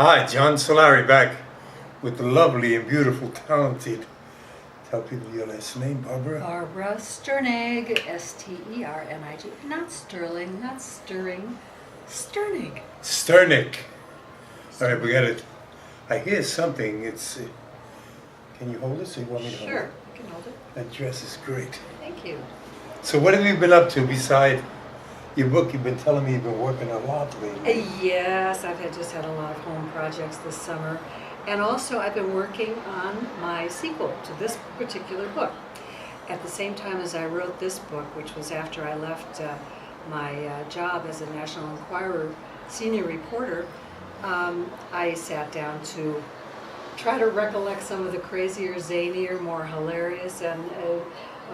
Hi, John Solari back with the lovely and beautiful, talented, tell people your last name, Barbara. Barbara Stening, S-T-E-R-N-I-G. Not Sterling, not Stirring, Stening. Stening. All right, we got it. I hear something. It's. Can you hold it? Or you want me to hold it? Sure, I can hold it. That dress is great. Thank you. So, what have you been up to beside your book? You've been telling me you've been working a lot lately. Yes, I've just had a lot of home projects this summer. And also I've been working on my sequel to this particular book. At the same time as I wrote this book, which was after I left my job as a National Enquirer senior reporter, I sat down to try to recollect some of the crazier, zanier, more hilarious and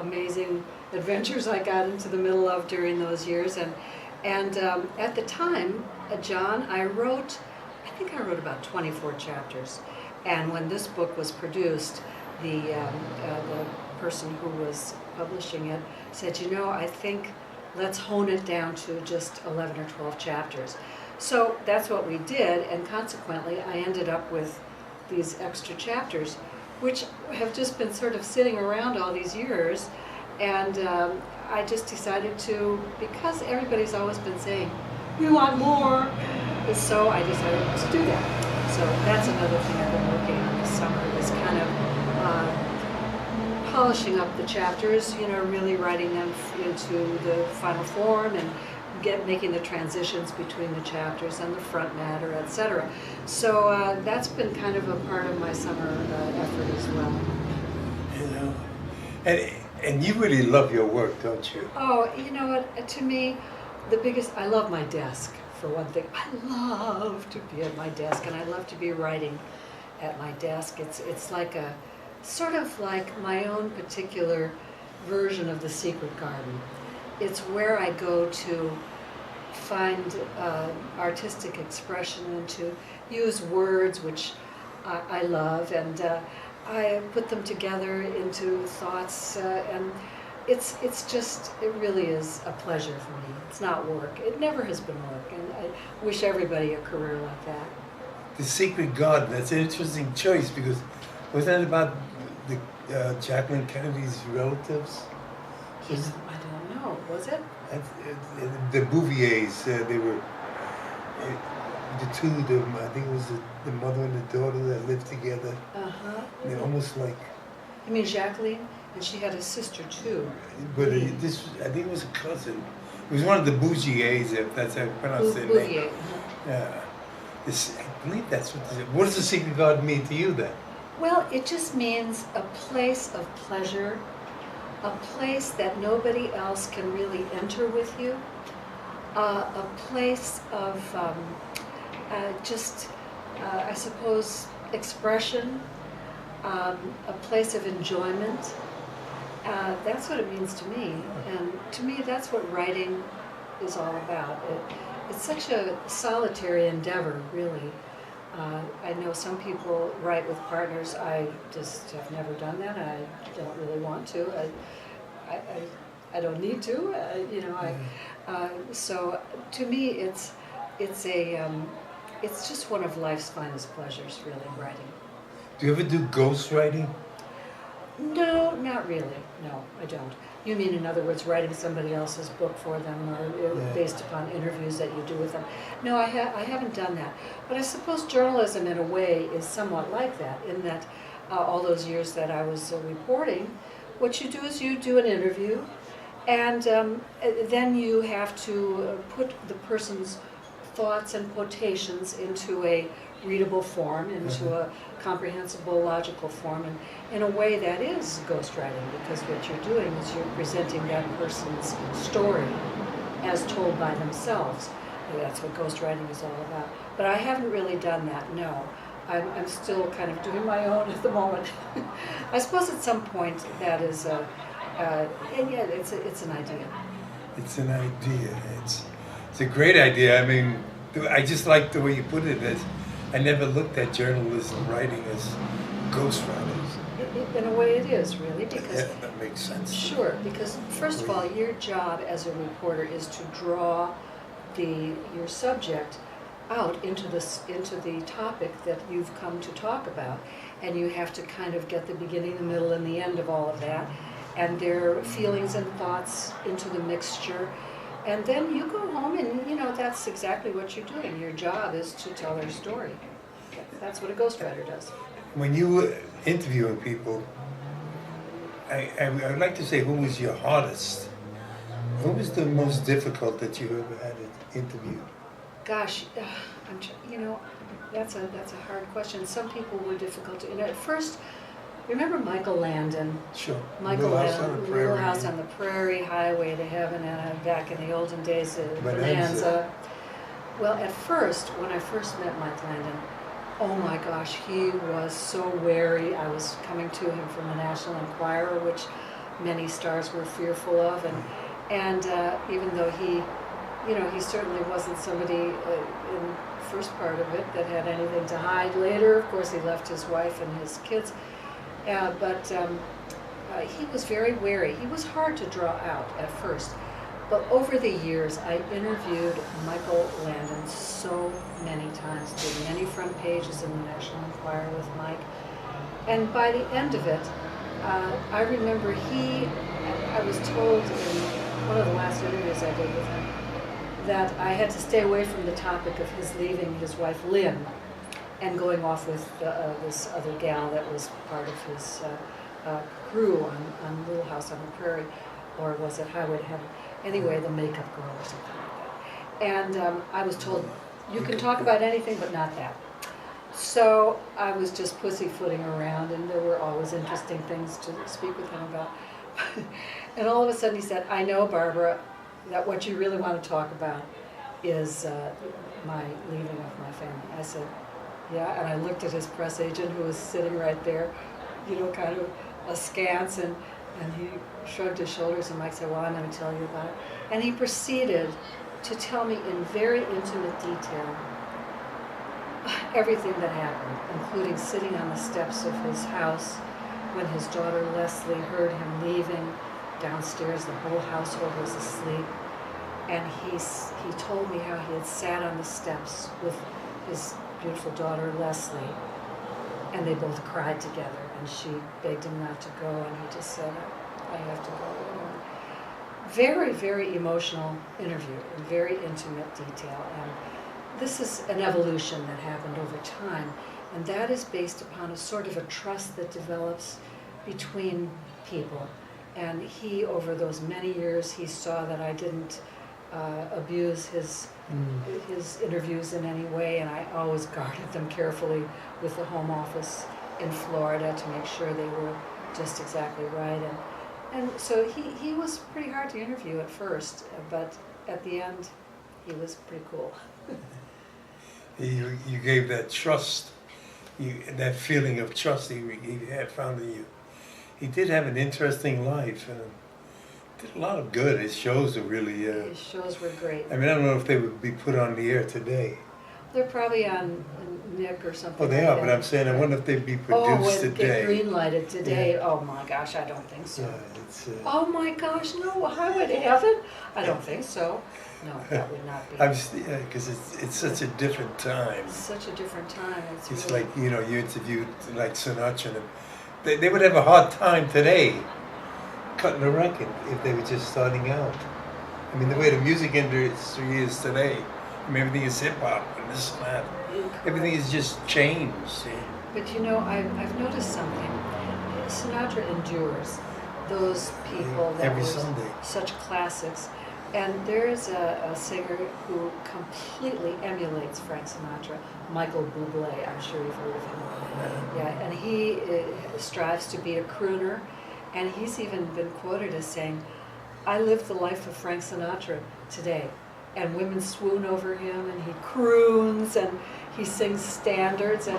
amazing adventures I got into the middle of during those years. And at the time, John, I think I wrote about 24 chapters. And when this book was produced, the person who was publishing it said, you know, I think let's hone it down to just 11 or 12 chapters. So that's what we did, and consequently I ended up with these extra chapters, which have just been sort of sitting around all these years. And I just decided to, because everybody's always been saying, we want more, so I decided to do that. So that's another thing I've been working on this summer, is kind of polishing up the chapters, you know, really writing them into the final form and making the transitions between the chapters and the front matter, etc. So that's been kind of a part of my summer effort as well. You know, and you really love your work, don't you? Oh, you know what? To me, I love my desk. For one thing, I love to be at my desk, and I love to be writing at my desk. It's like a sort of like my own particular version of the secret garden. It's where I go to find artistic expression and to use words which I love, and I put them together into thoughts, and it really is a pleasure for me. It's not work. It never has been work, and I wish everybody a career like that. The Secret Garden, that's an interesting choice, because wasn't that about the Jacqueline Kennedy's relatives? I don't know. Was it? The Bouviers, they were the two of them. I think it was the mother and the daughter that lived together. Uh-huh. They're almost like. You mean Jacqueline? And she had a sister too. But I think it was a cousin. It was one of the Bouviers, if that's how you pronounce their name. Yeah. I believe that's what this is. What does the Secret Garden mean to you then? Well, it just means a place of pleasure, a place that nobody else can really enter with you, a place of I suppose, expression, a place of enjoyment. That's what it means to me, and to me that's what writing is all about. It's such a solitary endeavor, really. I know some people write with partners. I just have never done that. I don't really want to. I don't need to. So to me, it's just one of life's finest pleasures, really, writing. Do you ever do ghost writing? No, not really. No, I don't. You mean, in other words, writing somebody else's book for them, or based upon interviews that you do with them? No, I haven't done that. But I suppose journalism, in a way, is somewhat like that, in that all those years that I was reporting, what you do is you do an interview, and then you have to put the person's thoughts and quotations into a readable form, into a comprehensible, logical form, and in a way that is ghostwriting, because what you're doing is you're presenting that person's story as told by themselves. And that's what ghostwriting is all about. But I haven't really done that, no. I'm still kind of doing my own at the moment. I suppose at some point that is, and yeah, it's an idea. It's an idea. It's a great idea. I mean, I just like the way you put it. I never looked at journalism writing as ghostwriters. In a way it is, really, because... Yeah, that makes sense. Sure, because first of all, your job as a reporter is to draw your subject out into the topic that you've come to talk about, and you have to kind of get the beginning, the middle, and the end of all of that, and their feelings and thoughts into the mixture, and then you go home and that's exactly what you're doing. Your job is to tell their story. That's what a ghostwriter does. When you were interviewing people, I would like to say, who was your hardest? Who was the most difficult that you ever had to interview? Gosh, that's a hard question. Some people were difficult to. At first, remember Michael Landon? Sure. Michael Landon, Little House on the Prairie, Highway to Heaven, and back in the olden days, Bonanza. Well, at first, when I first met Mike Landon, oh my gosh, he was so wary. I was coming to him from the National Enquirer, which many stars were fearful of, and even though he certainly wasn't somebody in the first part of it that had anything to hide. Later, of course, he left his wife and his kids, but he was very wary. He was hard to draw out at first, but over the years, I interviewed Michael Landon so many times, did many front pages in the National Enquirer with Mike, and by the end of it, I remember I was told in one of the last interviews I did with him that I had to stay away from the topic of his leaving his wife Lynn and going off with this other gal that was part of his crew on Little House on the Prairie, or was it Highway to Heaven? Anyway, the makeup girl or something like that. And I was told, you can talk about anything but not that. So I was just pussyfooting around, and there were always interesting things to speak with him about. And all of a sudden he said, I know, Barbara, that what you really want to talk about is my leaving of my family. I said, yeah, and I looked at his press agent who was sitting right there, kind of askance, and he shrugged his shoulders, and Mike said, well, I'm going to tell you about it. And he proceeded to tell me in very intimate detail everything that happened, including sitting on the steps of his house when his daughter Leslie heard him leaving downstairs. The whole household was asleep, and he told me how he had sat on the steps with his beautiful daughter Leslie, and they both cried together, and she begged him not to go, and he just said, I have to go. Very, very emotional interview in very intimate detail, and this is an evolution that happened over time, and that is based upon a sort of a trust that develops between people. And he, over those many years, he saw that I didn't abuse his interviews in any way, and I always guarded them carefully with the Home Office in Florida to make sure they were just exactly right. And so he was pretty hard to interview at first, but at the end, he was pretty cool. You gave that trust, that feeling of trust he had found in you. He did have an interesting life, and did a lot of good. His shows are really... His shows were great. I mean, I don't know if they would be put on the air today. They're probably on Nick or something. Oh, they are, but I'm saying, I wonder if they'd be produced today. Get green-lighted today. Yeah. Oh my gosh, I don't think so. Yeah, it's, oh my gosh, no, Highway to Heaven? I don't think so. No, that would not be. Because it's such a different time. It's such a different time. It's really... like, you interviewed like Sinatra, and they would have a hard time today cutting a record if they were just starting out. I mean, the way the music industry is today, I mean, everything is hip-hop and this and that. Everything is just changed. But I've noticed something. Sinatra endures those people that every were Sunday. Such classics. And there's a singer who completely emulates Frank Sinatra, Michael Bublé. I'm sure you've heard of him. Yeah, and he strives to be a crooner, and he's even been quoted as saying, I live the life of Frank Sinatra today. And women swoon over him, and he croons, and he sings standards, and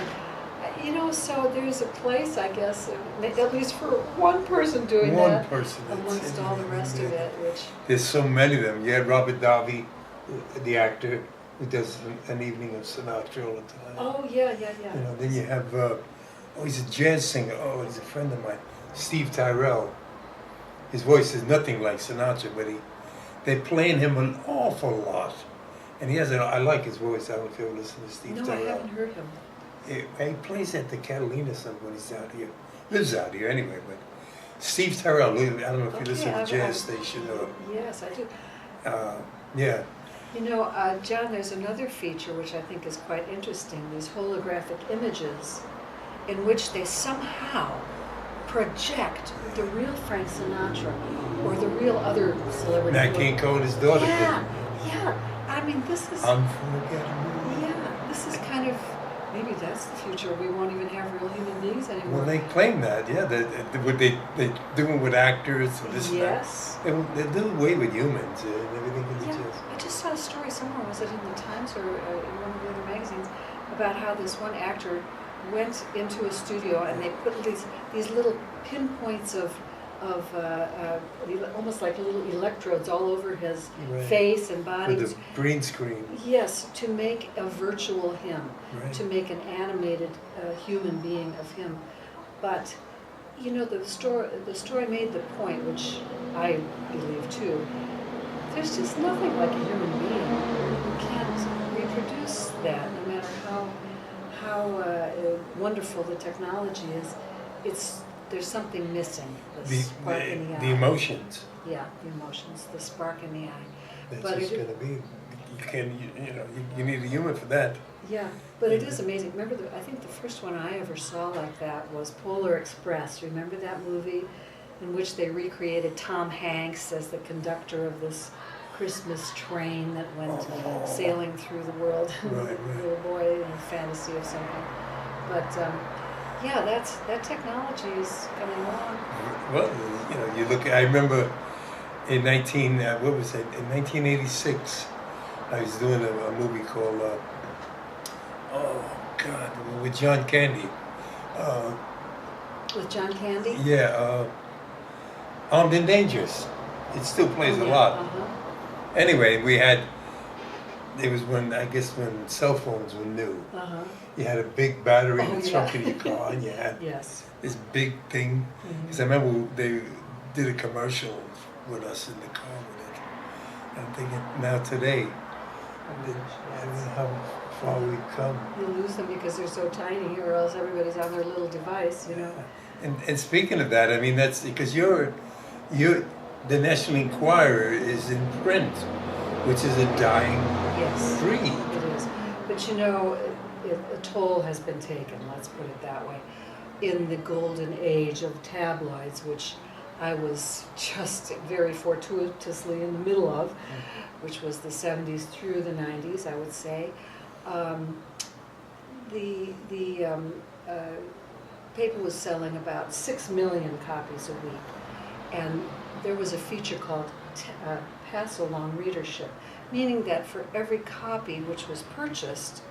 so there's a place, I guess, at least for one person doing that. One person. Amongst all the rest of it, which... There's so many of them. You had Robert Davi, the actor, who does an evening of Sinatra all the time. Oh, yeah. Then you have, he's a jazz singer. Oh, he's a friend of mine, Steve Tyrell. His voice is nothing like Sinatra, but they're playing him an awful lot. And he has I like his voice. I don't know if you ever listen to Steve No, I Terrell. haven't heard him. He plays at the Catalina some when he's out here. Lives out here anyway, but Steve Terrell, I don't know if you listen to jazz station or... Yes, I do. Yeah. You know, John, there's another feature which I think is quite interesting, these holographic images in which they somehow project the real Frank Sinatra or the real other celebrity. Nat King Cole, his daughter. Yeah, yeah. I mean, this is... Unforgettable. Yeah, this is kind of... Maybe that's the future. We won't even have real human beings anymore. Well, they claim that, yeah. They do it with actors and this Yes. and that. They do away with humans and everything. Yeah, I just saw a story somewhere, was it in the Times or in one of the other magazines, about how this one actor went into a studio and they put these little pinpoints of almost like little electrodes all over his face and body. With the green screen. Yes, to make a virtual him, Right. to make an animated human being of him. But, you know, the story made the point, which I believe too, there's just nothing like a human being. You can't reproduce that, no matter how wonderful the technology is. There's something missing. The spark in the eye. The emotions. Yeah, the emotions, the spark in the eye. That's But just going to be. You need a human for that. Yeah, but it is amazing. Remember, I think the first one I ever saw like that was Polar Express. Remember that movie in which they recreated Tom Hanks as the conductor of this Christmas train that went sailing through the world? Right. Little boy in a fantasy of something. But yeah, that technology is coming along. Well, you look. I remember in 1986, I was doing a movie called with John Candy. With John Candy? Yeah, Armed and Dangerous. It still plays a yeah. lot. Anyway, it was when cell phones were new. You had a big battery in the trunk of your car, and you had this big thing. Because I remember they did a commercial with us in the car with it. And I'm thinking, now today, I don't know how far we've come. You lose them because they're so tiny, or else everybody's on their little device, you know. And speaking of that, I mean, that's because the National Enquirer is in print, which is a dying breed. It is. But you know, a toll has been taken, let's put it that way, in the golden age of tabloids, which I was just very fortuitously in the middle of, which was the 70s through the 90s, I would say. The paper was selling about 6 million copies a week, and there was a feature called pass-along readership, meaning that for every copy which was purchased,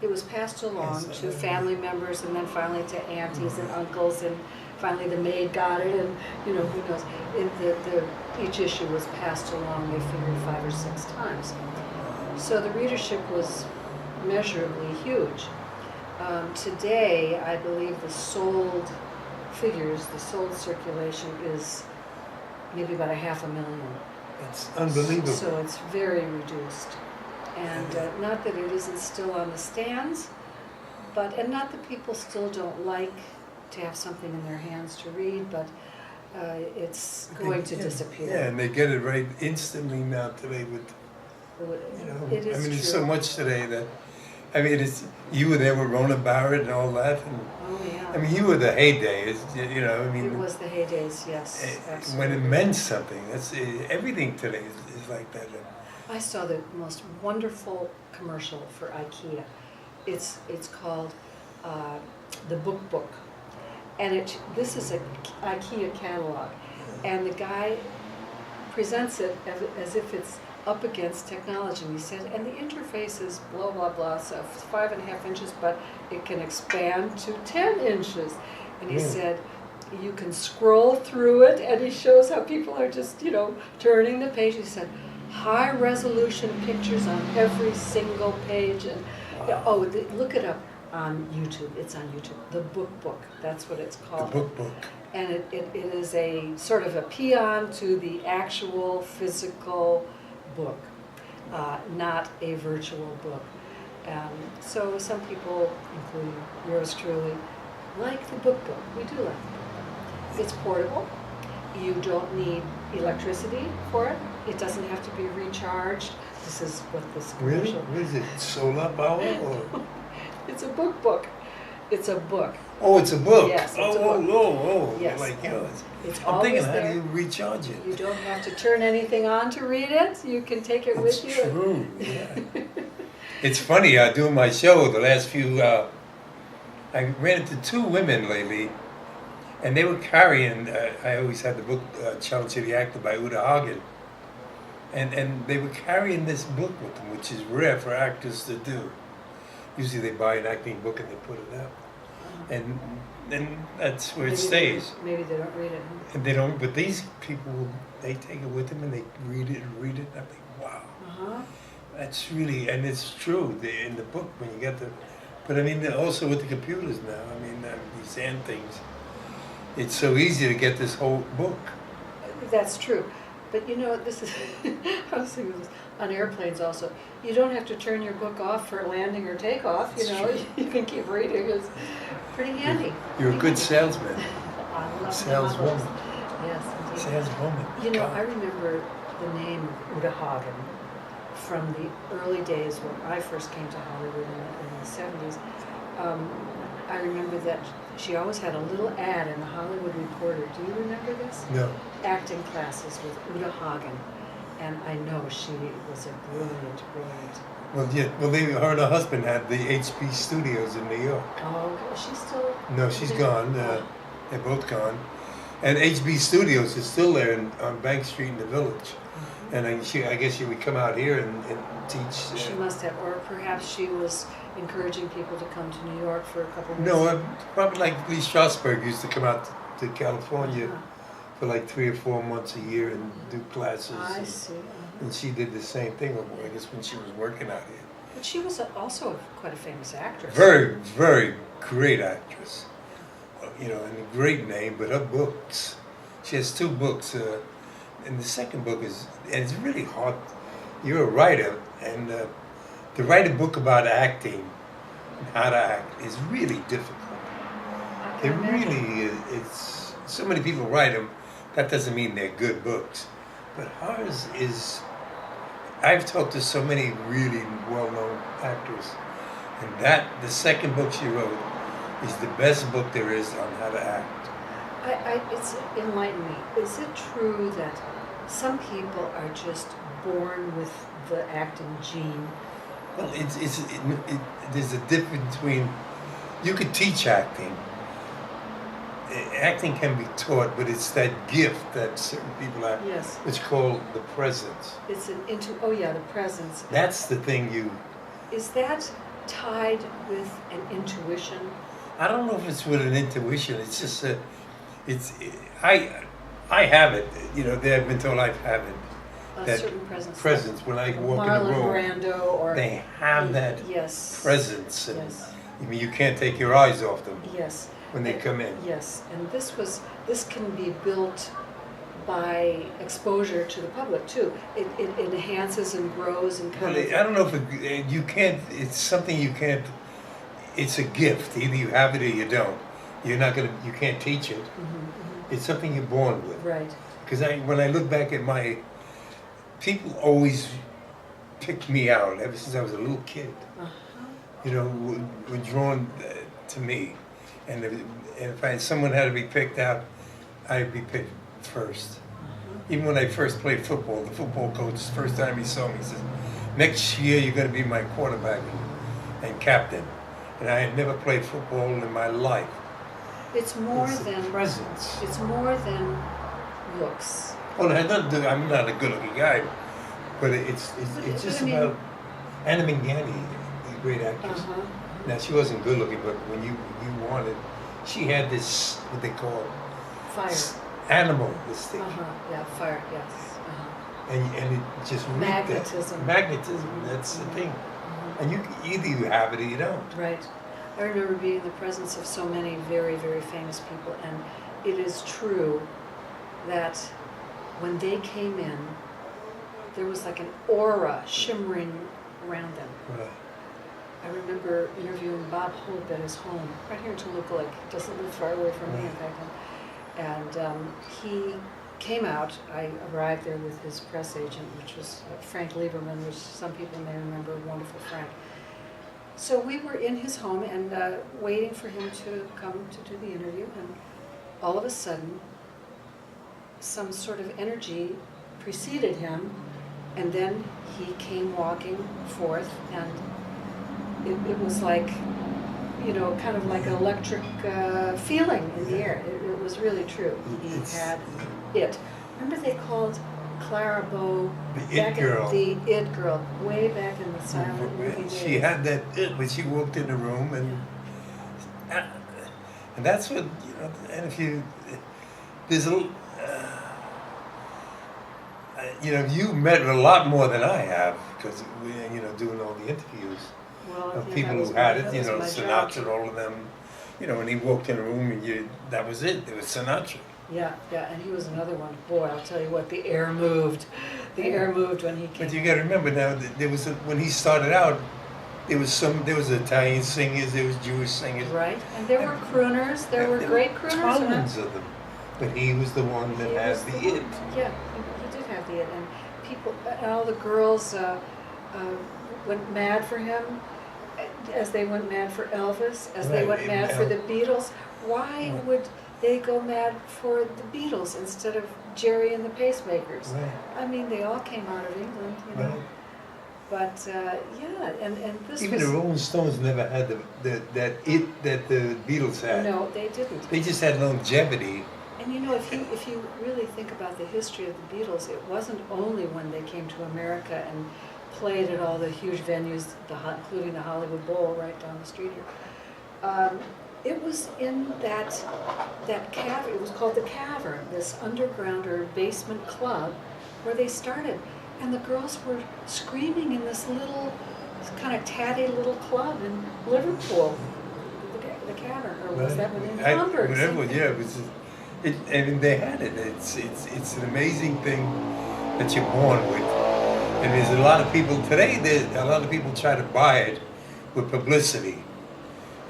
it was passed along to family members, and then finally to aunties and uncles, and finally the maid got it, and who knows. Each issue was passed along, they figured 5 or 6 times. So the readership was measurably huge. Today, I believe the sold circulation is maybe about 500,000. It's unbelievable. So it's very reduced. And not that it isn't still on the stands, and not that people still don't like to have something in their hands to read, but it's going to disappear. Yeah, and they get it right instantly now today with, It is true. there's so much today that, you were there with Rona Barrett and all that, and you were the heyday, It was the heydays, yes, absolutely. when it meant something. That's everything today is like that. I saw the most wonderful commercial for IKEA. It's called the Book, and this is an IKEA catalog, and the guy presents it as if it's up against technology. And he said, and the interface is blah blah blah, so 5.5 inches, but it can expand to 10 inches. And he said, you can scroll through it, and he shows how people are just turning the page. He said, high resolution pictures on every single page, and look it up on YouTube. It's on YouTube. The Book. That's what it's called. The Book. And it is a sort of a peon to the actual physical book. not a virtual book. So some people, including yours truly, like the book. We do like the book. It's portable. You don't need electricity for it. It doesn't have to be recharged. This is what this Really? commercial. What is it? Solar power? Or? It's a book. It's a book. Oh, it's a book. Yes, it's a oh, book. oh. Yes. Like, you know, It's I'm thinking, always how there. do you recharge it? You don't have to turn anything on to read it. You can take it with you. True. Yeah. It's funny. Doing my show the last few. I ran into two women lately, and they were carrying. I always had the book "Challenge to the Actor" by Uta Hagen, and they were carrying this book with them, which is rare for actors to do. Usually, they buy an acting book and they put it up, and that's where it stays. Maybe they don't read it. Huh? And they don't. But these people, they take it with them and they read it and read it. And I think, wow. Uh-huh. That's really, and it's true in the book when you get the, but I mean also with the computers now. I mean these hand things. It's so easy to get this whole book. That's true. But you know, this is, I was thinking this, on airplanes also, you don't have to turn your book off for landing or takeoff, you know, you can keep reading, it's pretty handy. You're a good salesman. I love Saleswoman. novels. Yes, indeed. Saleswoman. You know, I remember the name of Uta Hagen from the early days when I first came to Hollywood in the 70s. I remember that she always had a little ad in the Hollywood Reporter. Do you remember this? No. Acting classes with Uta Hagen. And I know she was a brilliant. Well, yeah. Well, her and her husband had the HB Studios in New York. Oh, is she still? No, she's gone. They're both gone. And HB Studios is still there on Bank Street in the Village. And I guess she would come out here and teach. She must have, or perhaps she was encouraging people to come to New York for a couple of weeks. No, probably like Lee Strasberg used to come out to California for like 3 or 4 months a year and do classes. I see. And she did the same thing, I guess, when she was working out here. But she was also quite a famous actress. Very, very great actress. You know, and a great name, but her books, she has 2 books. And the second book and it's really hard. You're a writer, and to write a book about acting and how to act is really difficult. It really is. It's so many people write them. That doesn't mean they're good books, but hers is. I've talked to so many really well-known actors, and the second book she wrote is the best book there is on how to act. It's enlightened me. Is it true that some people are just born with the acting gene? Well, there's a difference between, you could teach acting. Acting can be taught, but it's that gift that certain people have. Yes. It's called the presence. It's the presence. That's the thing Is that tied with an intuition? I don't know if it's with an intuition. It's just I have it. You know, they've been told I have it. A certain presence. Presence when I walk in the room. Marlon Brando or they have that yes. presence. And, Yes. I mean, you can't take your eyes off them Yes. when they come in. Yes, and this can be built by exposure to the public too. It enhances and grows and Well, kind of. I don't know if you can't. It's something you can't. It's a gift. Either you have it or you don't. You can't teach it. It's something you're born with. Right. Because when I look back at people always picked me out ever since I was a little kid. You know, were drawn to me, and if someone had to be picked out, I'd be picked first. Even when I first played football, the football coach, the first time he saw me, he says, "Next year you're going to be my quarterback and captain." And I had never played football in my life. It's more It's than presence. It's more than looks. Well, I'm not a good-looking guy, but it's just about Anna Mangani, the great actress. Now she wasn't good-looking, but when you wanted, she had this what they call Fire. Animalistic, Yeah, fire. Yes. and it just reeked Magnetism. that. Magnetism. That's the thing. And either you have it or you don't. Right. I remember being in the presence of so many very, very famous people, and it is true that when they came in, there was like an aura shimmering around them. Right. I remember interviewing Bob Hope at his home, right here in Toluca, like doesn't live far away from me in fact. And he came out, I arrived there with his press agent, which was Frank Lieberman, which some people may remember, wonderful Frank. So we were in his home and waiting for him to come to do the interview, and all of a sudden, some sort of energy preceded him, and then he came walking forth, and it was like, you know, kind of like an electric feeling in the air. It was really true. He had it. Remember they called Clara Bow The It Girl. The It Girl, way back in the silent movie days. She had that it when she walked in the room, and that's what, you know. And if you, there's a, you know, you met a lot more than I have, because we, you know, doing all the interviews Well, of yeah, people that was who had my- it, that you was know, my job. Sinatra, all of them. You know, when he walked in the room, and that was it. It was Sinatra. Yeah, and he was another one. Boy, I'll tell you what, the air moved. The air moved when he came. But you got to remember now, there was when he started out, there was Italian singers, there was Jewish singers. Right, and there were crooners. There were great crooners. Tons of them, but he was the one that had was the one. it. Yeah, he did have the it, and people, and all the girls went mad for him, as they went mad for Elvis, as they Right, went mad for the Beatles. Why would they go mad for the Beatles instead of Jerry and the Pacemakers? Right. I mean, they all came out of England, you know. Right. But yeah, and this Even was, the Rolling Stones never had that it that the Beatles had. no, they didn't. They just had longevity. And you know, if you really think about the history of the Beatles, it wasn't only when they came to America and played at all the huge venues, including the Hollywood Bowl right down the street here. It was in that cavern. It was called the Cavern, this underground or basement club, where they started. And the girls were screaming in this little, kind of tatty little club in Liverpool, the Cavern, or was that one in Hamburg? Whatever, yeah, it was. I mean, they had it. It's an amazing thing that you're born with. And there's a lot of people today. A lot of people try to buy it with publicity.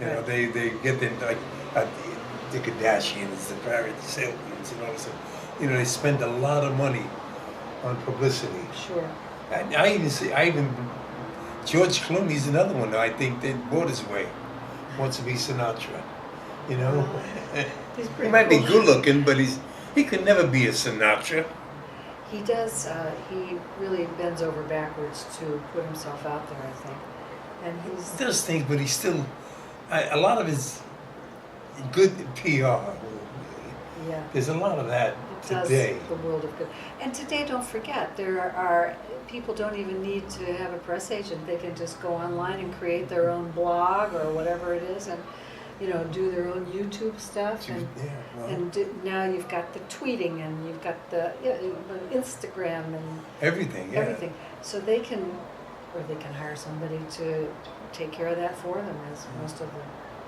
You know, they get them like the Kardashians, the Paris Hiltons, and all this. You know, they spend a lot of money on publicity. Sure. I even George Clooney's another one. I think that bought his way. Wants to be Sinatra. You know, he might be good looking, but he could never be a Sinatra. He does. He really bends over backwards to put himself out there, I think. And He does things, but he's still a lot of his good PR. yeah. There's a lot of that It does today. the world of good. And today, don't forget, there are people don't even need to have a press agent. They can just go online and create their own blog or whatever it is, and do their own YouTube stuff. And Yeah, well, now you've got the tweeting, and you've got the Instagram and everything. Yeah. everything. So they can hire somebody to take care of that for them, as most of the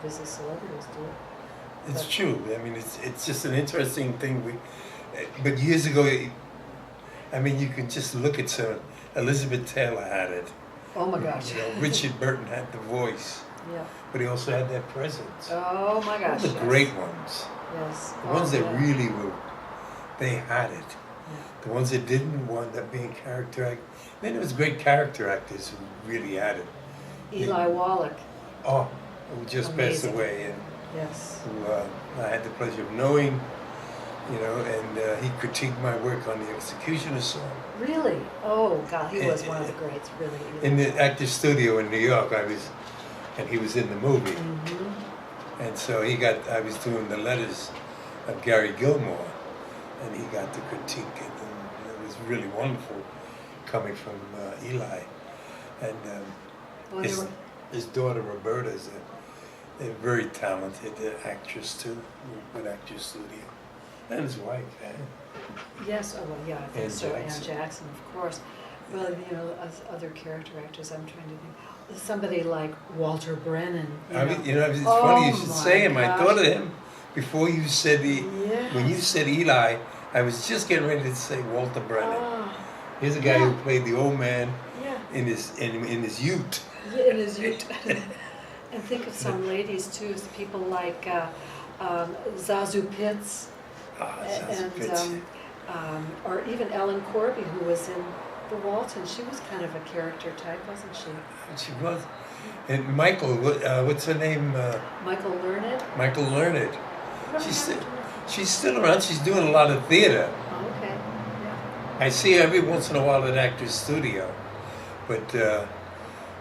busy celebrities do. It's true. I mean, it's just an interesting thing. But years ago, I mean, you can just look at some. Elizabeth Taylor had it. Oh my gosh. Richard Burton had the voice, Yeah. but he also had that presence. Oh my gosh. All the yes. great ones, Yes. the ones that yeah. really were, they had it. Yeah. The ones that didn't wound up being character actors. Then there was great character actors who really had it. Eli Wallach. Oh, who just passed Amazing. away, and Yes. who I had the pleasure of knowing. And he critiqued my work on the Executioner song. Really? Oh God, he was And- one of the greats. Really. In the actor's studio in New York, and he was in the movie. Mm-hmm. And so I was doing the letters of Gary Gilmore, and he got to critique it, and it was really wonderful coming from Eli. And Well, there were- his daughter Roberta is a very talented actress too, with Actors Studio. And his wife, Yes. Oh well, yeah. I think Ann so. Jackson. Ann Jackson, of course. Well, as other character actors, I'm trying to think. Somebody like Walter Brennan. it's funny Oh, you should my say him. I gosh. thought of him before you said when you Yes. said Eli. I was just getting ready to say Walter Brennan. Oh, Here's a guy Yeah. who played the old man Yeah. in his ute. Yeah, it is you. And think of some ladies too, people like Zazu Pitts, and or even Ellen Corby, who was in the Walton. She was kind of a character type, wasn't she? She was. And Michael, what's her name? Michael Learned. Michael Learned. What She's happened still, to her? she's still around. She's doing a lot of theater. Oh, okay. Yeah. I see her every once in a while at Actors Studio. But,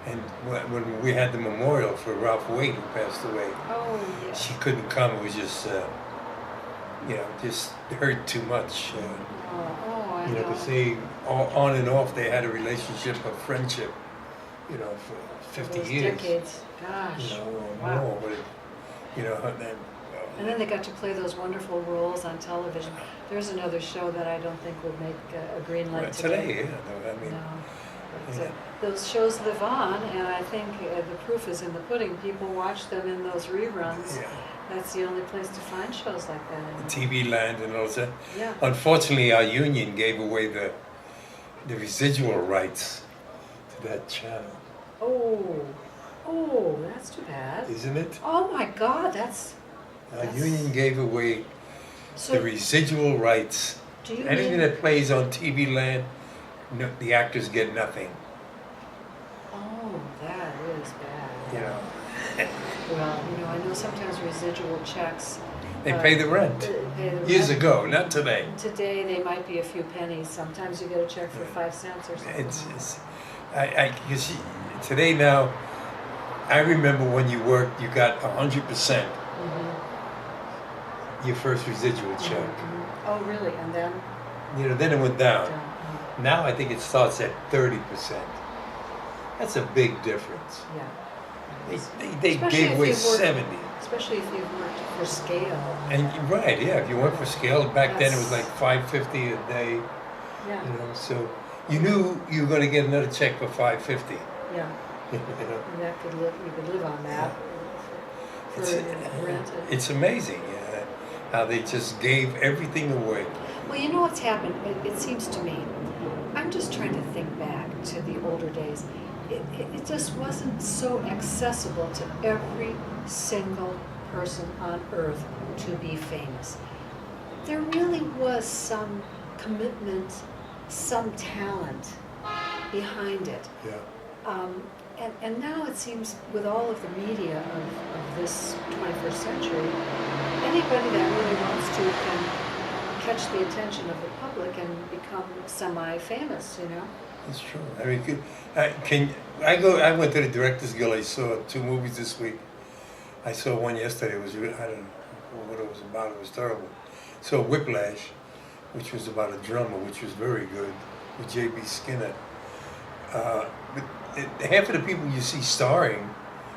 and when we had the memorial for Ralph Waite, who passed away, Oh, yeah. she couldn't come. It was just, just hurt too much. I know. To say on and off they had a relationship of friendship, for 50 Those years. decades. Gosh. Or Wow. more. But And then they got to play those wonderful roles on television. There's another show that I don't think would make a green light today, today. yeah. I mean, No. But, yeah. those shows live on, and I think the proof is in the pudding. People watch them in those reruns. yeah. That's the only place to find shows like that anymore. TV Land and all that. Yeah. Unfortunately, our union gave away the residual rights to that channel, Oh, that's too bad. isn't it? Oh my God, that's. Our union gave away So the residual rights. do you Anything mean? that plays on TV Land, no, the actors get nothing. Oh, that is bad. Well, I know sometimes residual checks. They pay the rent. Pay the Years rent. ago, not today. Today they might be a few pennies. Sometimes you get a check for 5 cents or something. Because today now, I remember when you worked, you got 100% your first residual check. Oh, really? And then? Then it went down. Down. Now I think it starts at 30%. That's a big difference. Yeah. They Especially gave if away you've worked- 70. Especially if you've worked for scale. And right, yeah, if you went for scale, back then it was like That's- $5.50 a day. Yeah. So you knew you were going to get another check for $5.50. Yeah. And that you could live on that for rent. It's amazing how they just gave everything away. Well, you know what's happened? It seems to me. I'm just trying to think back to the older days. It just wasn't so accessible to every single person on earth to be famous. There really was some commitment, some talent behind it. Yeah. And now it seems with all of the media of this 21st century, anybody that really wants to can catch the attention of the public and become semi-famous, It's true. I mean, I went to the Directors Guild. I saw 2 movies this week. I saw one yesterday. It was, I don't know what it was about. It was terrible. So Whiplash, which was about a drummer, which was very good, with J.B. Skinner. But half of the people you see starring,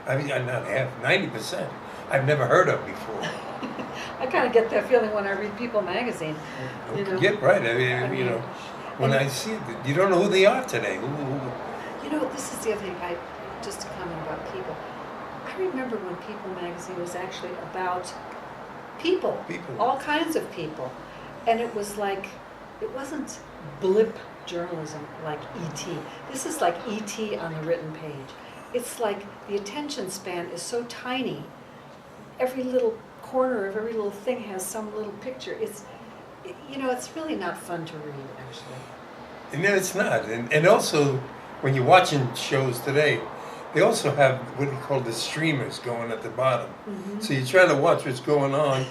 I mean, not half, 90%, I've never heard of before. I kind of get that feeling when I read People magazine. Yeah, right. I mean, when I see it, you don't know who they are today. This is the other thing. Just to comment about People. I remember when People magazine was actually about people, all kinds of people, and it was like, it wasn't blip journalism like E.T. This is like E.T. on the written page. It's like the attention span is so tiny. Every little corner of every little thing has some little picture. It's really not fun to read, actually. No, it's not. And also, when you're watching shows today, they also have what they call the streamers going at the bottom. So you're trying to watch what's going on,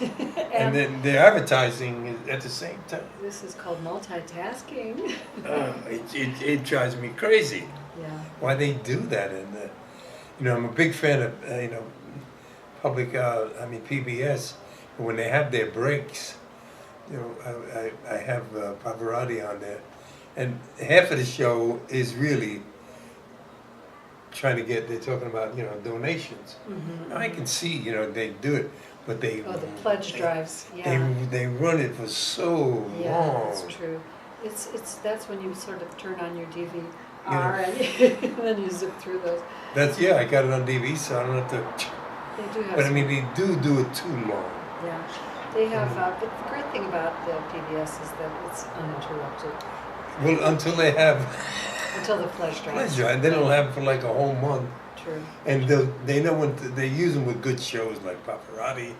and then they're advertising at the same time. This is called multitasking. It drives me crazy. Yeah. Why they do that. And I'm a big fan of public. PBS. When they have their breaks, I have Pavarotti on there, and half of the show is really trying to they're talking about donations. I can see they do it, but they the pledge drives. Yeah. they run it for so long. Yeah, that's true. That's when you sort of turn on your DVR and then you zip through those. I got it on DVD, so I don't have to. They do have. But they do it too long. Yeah, they have. But the great thing about the PBS is that it's uninterrupted. Well, until they have Until the flesh dries. pleasure, and then it'll have it for like a whole month. True. And they know when they use them with good shows like Paparazzi.